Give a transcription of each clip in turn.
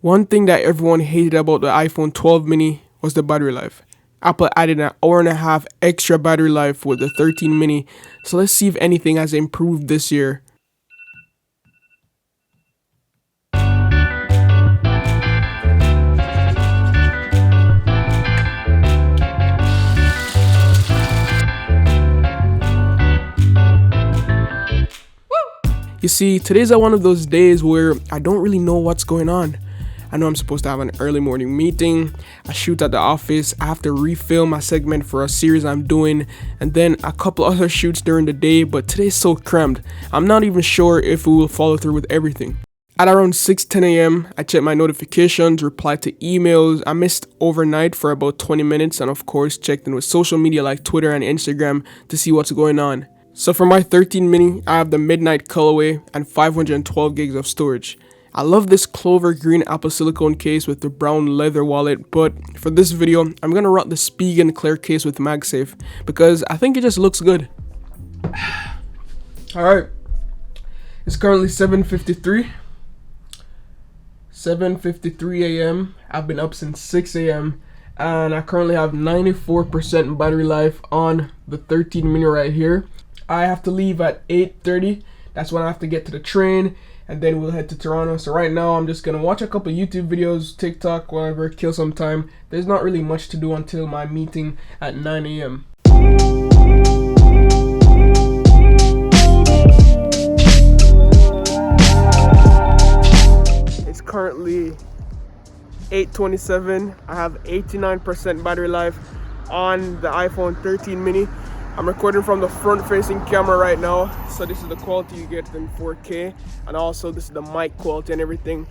One thing that everyone hated about the iPhone 12 mini was the battery life. Apple added an hour and a half extra battery life with the 13 mini, so let's see if anything has improved this year. You see, today's one of those days where I don't really know what's going on. I know I'm supposed to have an early morning meeting, a shoot at the office, I have to refilm a segment for a series I'm doing, and then a couple other shoots during the day, but today's so crammed, I'm not even sure if we will follow through with everything. At around 6:10 a.m., I checked my notifications, replied to emails, I missed overnight for about 20 minutes, and of course checked in with social media like Twitter and Instagram to see what's going on. So for my 13 mini, I have the midnight colorway and 512 gigs of storage. I love this clover green Apple silicone case with the brown leather wallet, but for this video, I'm gonna rock the Spigen clear case with MagSafe because I think it just looks good. Alright, it's currently 7:53 a.m. I've been up since 6 a.m. and I currently have 94% battery life on the 13 mini right here. I have to leave at 8:30. That's when I have to get to the train, and then we'll head to Toronto. So right now I'm just gonna watch a couple YouTube videos, TikTok, whatever, kill some time. There's not really much to do until my meeting at 9 a.m. It's currently 8:27. I have 89% battery life on the iPhone 13 mini. I'm recording from the front-facing camera right now, so this is the quality you get in 4K, and also this is the mic quality and everything.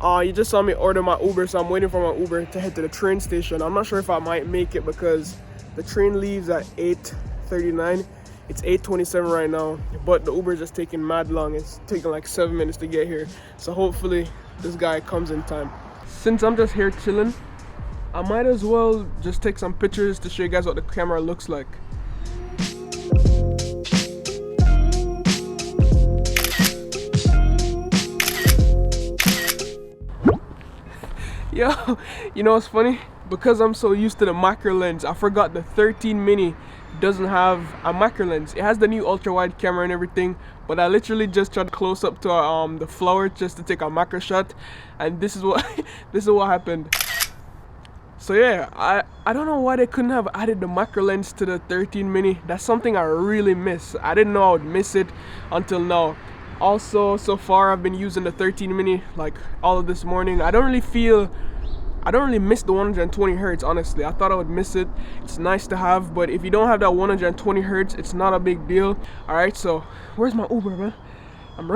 You just saw me order my Uber, so I'm waiting for my Uber to head to the train station. I'm not sure if I might make it because the train leaves at 8:39. It's 8:27 right now, but the Uber is just taking mad long. It's taking like 7 minutes to get here, so hopefully this guy comes in time. Since I'm just here chilling, I might as well just take some pictures to show you guys what the camera looks like. Yo, you know what's funny? Because I'm so used to the macro lens, I forgot the 13 mini doesn't have a macro lens. It has the new ultra wide camera and everything, but I literally just tried close up to the flower just to take a macro shot, and this is what this is what happened. So yeah, I don't know why they couldn't have added the macro lens to the 13 mini. That's something I really miss. I didn't know I would miss it until now. Also, so far I've been using the 13 mini like all of this morning. I don't really miss the 120 hertz, honestly. I thought I would miss it. It's nice to have, but if you don't have that 120 hertz, it's not a big deal. All right, so where's my Uber, man? I'm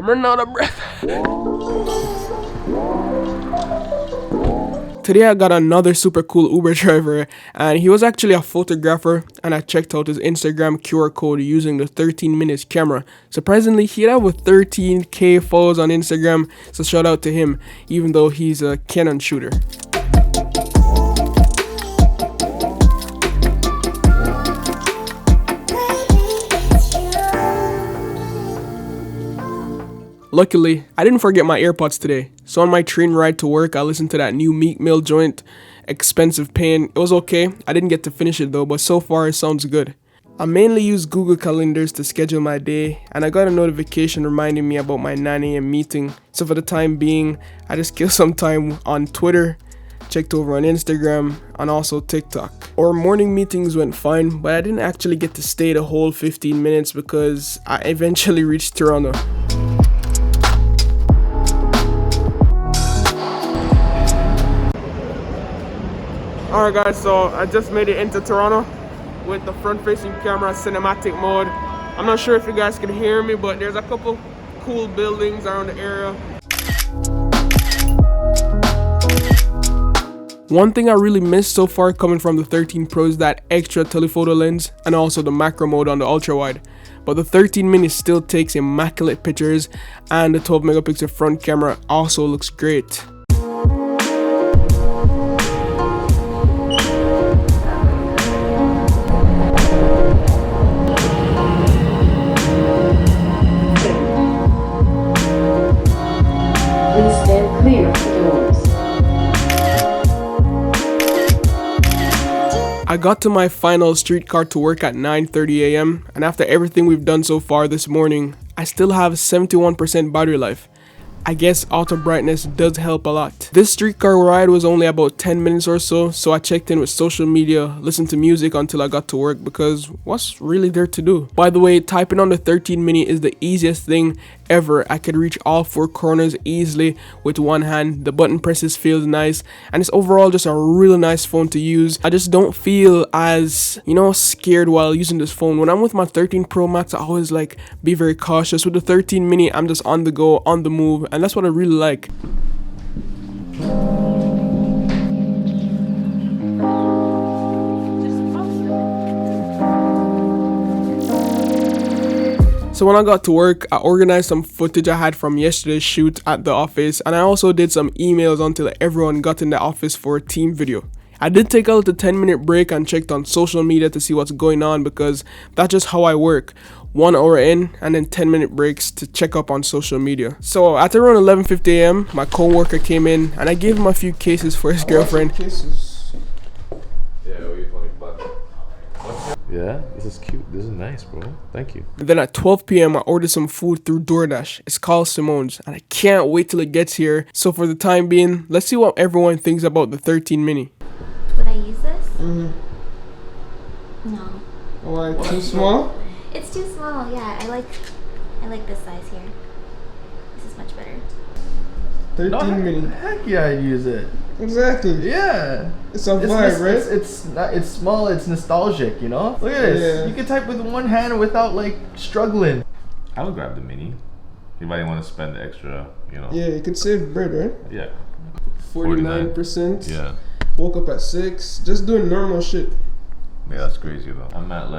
running out of breath. Today I got another super cool Uber driver, and he was actually a photographer, and I checked out his Instagram QR code using the 13 minutes camera. Surprisingly, he had over 13k followers on Instagram, so shout out to him, even though he's a Canon shooter. Luckily, I didn't forget my AirPods today, so on my train ride to work, I listened to that new Meek Mill joint, Expensive Pain. It was okay, I didn't get to finish it though, but so far it sounds good. I mainly use Google Calendars to schedule my day, and I got a notification reminding me about my 9 a.m. meeting, so for the time being, I just killed some time on Twitter, checked over on Instagram, and also TikTok. Our morning meetings went fine, but I didn't actually get to stay the whole 15 minutes because I eventually reached Toronto. Alright guys, so I just made it into Toronto with the front-facing camera cinematic mode. I'm not sure if you guys can hear me, but there's a couple cool buildings around the area. One thing I really missed so far coming from the 13 Pro is that extra telephoto lens and also the macro mode on the ultra wide. But the 13 mini still takes immaculate pictures, and the 12 megapixel front camera also looks great. Please stand clear. I got to my final streetcar to work at 9:30 a.m. and after everything we've done so far this morning, I still have 71% battery life. I guess auto brightness does help a lot. This streetcar ride was only about 10 minutes or so, so I checked in with social media, listened to music until I got to work because what's really there to do? By the way, typing on the 13 mini is the easiest thing ever. I could reach all four corners easily with one hand. The button presses feels nice and it's overall just a really nice phone to use. I just don't feel as, scared while using this phone. When I'm with my 13 Pro Max, I always be very cautious. With the 13 mini, I'm just on the go, on the move, and that's what I really like. So when I got to work, I organized some footage I had from yesterday's shoot at the office, and I also did some emails until everyone got in the office for a team video. I did take out a 10-minute break and checked on social media to see what's going on because that's just how I work. 1 hour in and then 10-minute breaks to check up on social media. So at around 11:50 a.m. my co-worker came in and I gave him a few cases for his girlfriend. Yeah, this is cute. This is nice, bro. Thank you. Then at 12 p.m. I ordered some food through DoorDash. It's called Simone's and I can't wait till it gets here. So for the time being, let's see what everyone thinks about the 13 mini. Would I use this? Mm-hmm. No. Why, too small? It's too small, yeah. I like this size here. This is much better. 13 mini. Heck yeah, I use it. Exactly. Yeah. It's a vibe, right? It's small, it's nostalgic, Look at this. Yeah. You can type with one hand without struggling. I would grab the mini. Anybody want to spend the extra, Yeah, you could save bread, right? Yeah. 49%. Yeah. Woke up at 6. Just doing normal shit. Yeah, that's crazy though. I'm at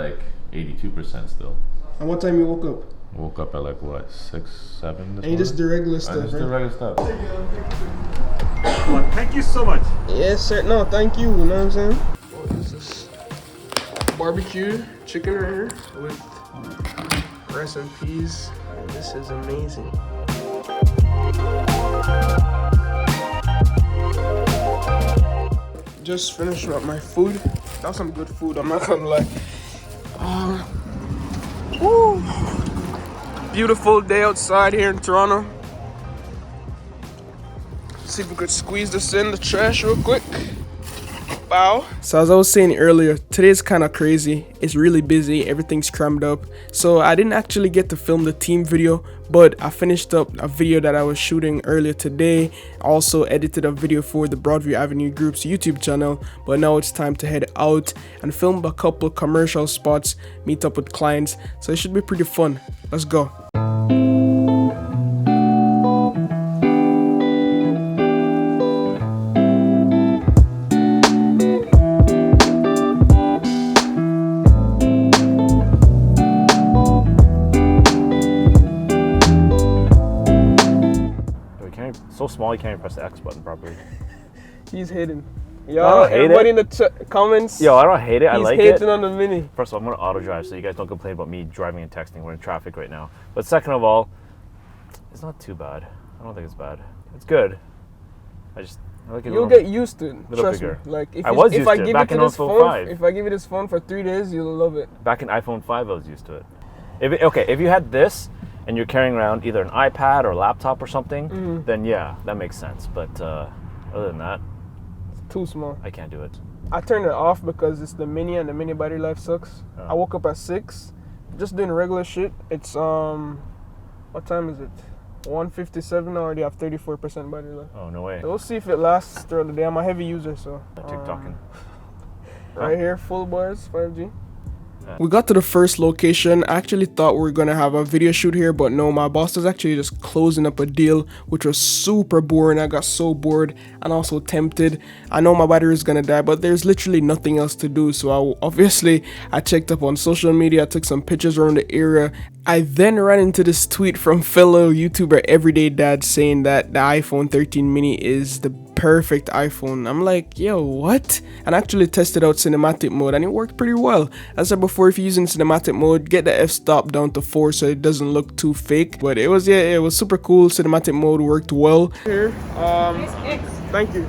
82% still. And what time you woke up? I woke up at 6, 7 this And you just do regular stuff, I just right? do regular stuff. Well, thank you so much. Yes, sir. No, thank you. You know what I'm saying? What is this? Barbecue chicken right here with rice and peas. This is amazing. Just finished up my food. That's some good food, I'm not gonna lie. Woo. Beautiful day outside here in Toronto. See if we could squeeze this in the trash real quick. Wow. So as I was saying earlier, today's kind of crazy. It's really busy, everything's crammed up. So I didn't actually get to film the team video, but I finished up a video that I was shooting earlier today. Also edited a video for the Broadview Avenue Group's YouTube channel, but now it's time to head out and film a couple commercial spots, meet up with clients. So it should be pretty fun. Let's go. So small you can't even press the X button properly. He's hating. Yo, I don't hate everybody it. in the comments. Yo, I don't hate it. I like it. He's hating on the mini. First of all, I'm gonna auto drive so you guys don't complain about me driving and texting. We're in traffic right now. But second of all, it's not too bad. I don't think it's bad. It's good. I like it. You'll get used to it. Trust bigger. me. Like if I was if used I to it give back it to in this iPhone phone, 5. if I give you this phone for 3 days, you'll love it. Back in iPhone 5, I was used to it. If you had this and you're carrying around either an iPad or a laptop or something, then yeah, that makes sense. But other than that, It's too small. I can't do it. I turned it off because it's the mini and the mini battery life sucks. Oh. I woke up at 6, just doing regular shit. It's what time is it? 1:57. I already have 34% battery life. Oh, no way. So we'll see if it lasts throughout the day. I'm a heavy user, so. TikToking. Right here, full bars, 5G. We got to the first location. I actually thought we were gonna have a video shoot here, but no, my boss was actually just closing up a deal, which was super boring. I got so bored and also tempted. I know my battery is gonna die, but there's literally nothing else to do. So I checked up on social media, I took some pictures around the area. I then ran into this tweet from fellow YouTuber Everyday Dad saying that the iPhone 13 mini is the perfect iPhone. I'm like, yo, what? And I actually tested out cinematic mode and it worked pretty well. As I said before, if you're using cinematic mode, get the f-stop down to 4 so it doesn't look too fake. But it was super cool. Cinematic mode worked well. Here, thank you.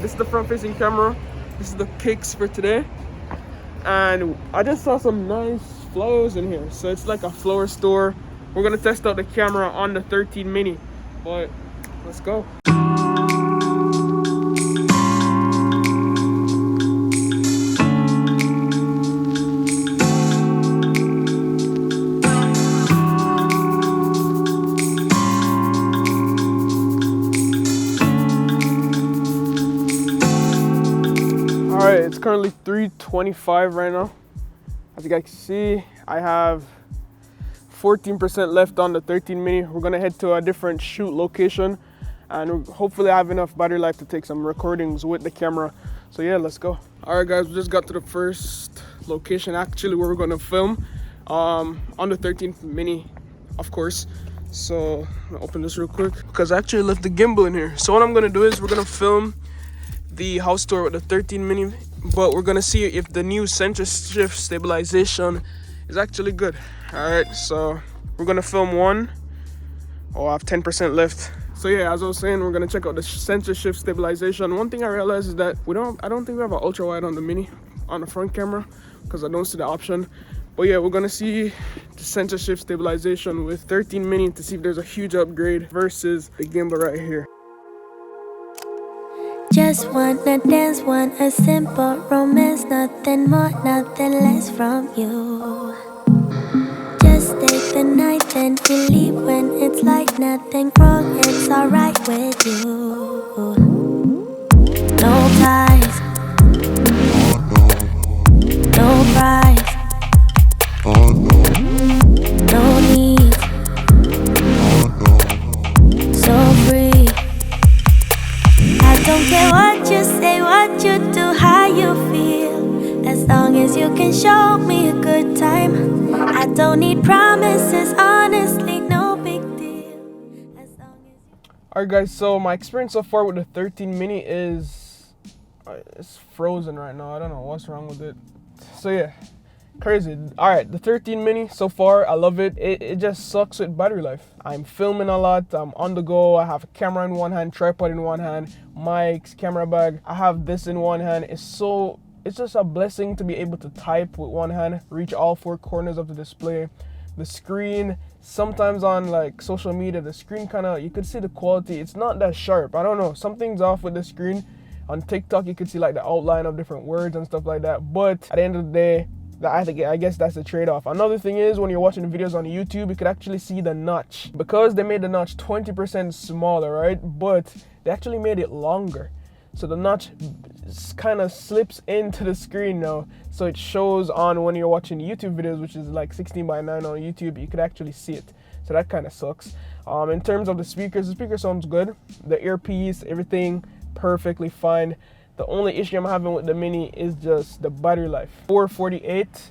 This is the front-facing camera. This is the kicks for today. And I just saw some nice flowers in here. So it's like a flower store. We're gonna test out the camera on the 13 mini. But let's go. Alright, it's currently 3:25 right now. As you guys can see, I have 14% left on the 13 mini. We're gonna head to a different shoot location and hopefully I have enough battery life to take some recordings with the camera. So yeah, let's go. Alright guys, we just got to the first location actually where we're gonna film on the 13 mini, of course. So I'm gonna open this real quick because I actually left the gimbal in here. So what I'm gonna do is we're gonna film the house tour with the 13 mini, but we're gonna see if the new center shift stabilization is actually good. All right, so we're gonna film one. Oh, I have 10% left. So yeah, as I was saying, we're gonna check out the center shift stabilization. One thing I realized is that I don't think we have an ultra wide on the mini on the front camera because I don't see the option. But yeah, we're gonna see the center shift stabilization with 13 mini to see if there's a huge upgrade versus the gimbal right here. Just wanna dance, want a simple romance, nothing more, nothing less from you. Just take the night, then you leave when it's like nothing wrong, it's alright with you. No ties, no price, no need, so free. I don't care what you say, what you do, how you feel. As long as you can show me a good time. I don't need promises, honestly, no big deal. As long as you... Alright guys, so my experience so far with the 13 mini is it's frozen right now. I don't know what's wrong with it. So yeah, crazy. Alright, the 13 mini so far, I love it. It just sucks with battery life. I'm filming a lot, I'm on the go. I have a camera in one hand, tripod in one hand, mics, camera bag. I have this in one hand. It's just a blessing to be able to type with one hand, reach all four corners of the display. The screen, sometimes on like social media, the screen you could see the quality. It's not that sharp. I don't know, something's off with the screen. On TikTok, you could see like the outline of different words and stuff like that. But at the end of the day, I guess that's the trade-off. Another thing is when you're watching videos on YouTube, you could actually see the notch. Because they made the notch 20% smaller, right? But they actually made it longer. So the notch kind of slips into the screen now. So it shows on when you're watching YouTube videos, which is like 16:9 on YouTube, you could actually see it. So that kind of sucks. In terms of the speakers sounds good. The earpiece, everything perfectly fine. The only issue I'm having with the mini is just the battery life. 448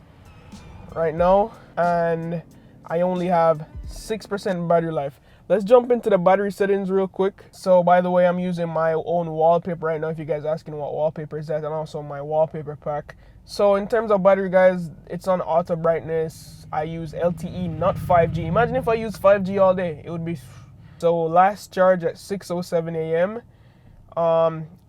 right now, and I only have 6% battery life. Let's jump into the battery settings real quick. So by the way, I'm using my own wallpaper right now. If you guys are asking what wallpaper is that, and also my wallpaper pack. So in terms of battery guys, it's on auto brightness. I use LTE, not 5G. Imagine if I use 5G all day, it would be... So last charge at 6:07 a.m.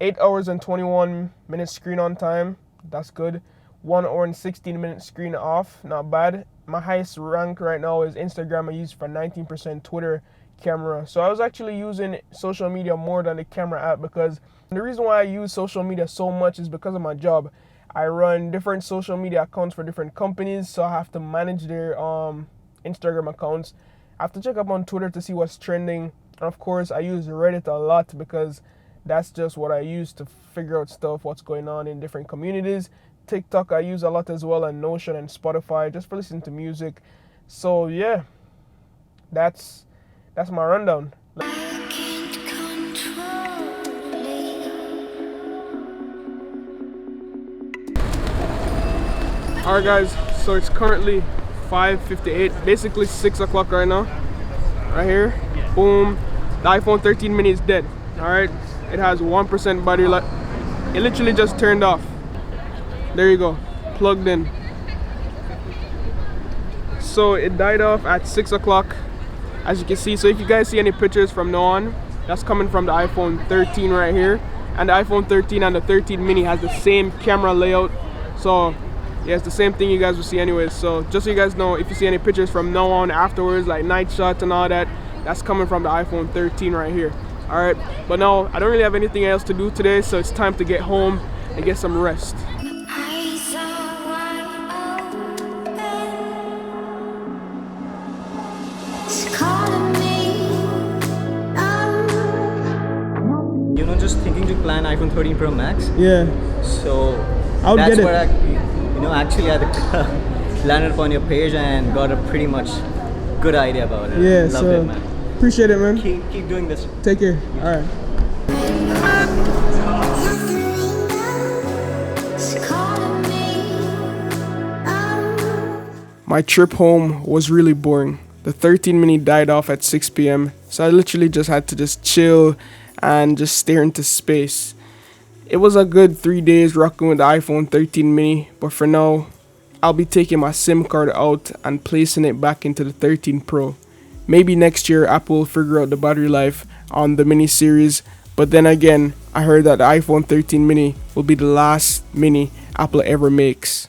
8 hours and 21 minutes screen on time, that's good. 1 hour and 16 minutes screen off, not bad. My highest rank right now is Instagram. I use for 19%, Twitter, camera. So I was actually using social media more than the camera app, because the reason why I use social media so much is because of my job. I run different social media accounts for different companies, so I have to manage their Instagram accounts. I have to check up on Twitter to see what's trending. And of course, I use Reddit a lot because that's just what I use to figure out stuff, what's going on in different communities. TikTok I use a lot as well, and Notion and Spotify just for listening to music. So yeah, that's my rundown. Alright guys, so it's currently 5:58, basically 6 o'clock right now. Right here, boom, the iPhone 13 mini is dead. Alright, it has 1% battery life. It literally just turned off. There you go, plugged in. So it died off at 6 o'clock, as you can see. So if you guys see any pictures from now on, that's coming from the iPhone 13 right here. and the iPhone 13 and the 13 mini has the same camera layout. So yeah, it's the same thing you guys will see anyways. So just so you guys know, if you see any pictures from now on afterwards, like night shots and all that, that's coming from the iPhone 13 right here. All right, but no, I don't really have anything else to do today, so it's time to get home and get some rest. You know, just thinking to plan iPhone 13 Pro Max. Yeah, So I would that's get it. what I, actually I landed upon your page and got a pretty much good idea about it. Yeah, Loved so it, man. appreciate it, man. Keep doing this. Take care. All right. My trip home was really boring. The 13 mini died off at 6 p.m. So I literally just had to just chill and just stare into space. It was a good 3 days rocking with the iPhone 13 mini, but for now, I'll be taking my SIM card out and placing it back into the 13 Pro. Maybe next year Apple will figure out the battery life on the mini series, but then again, I heard that the iPhone 13 mini will be the last mini Apple ever makes.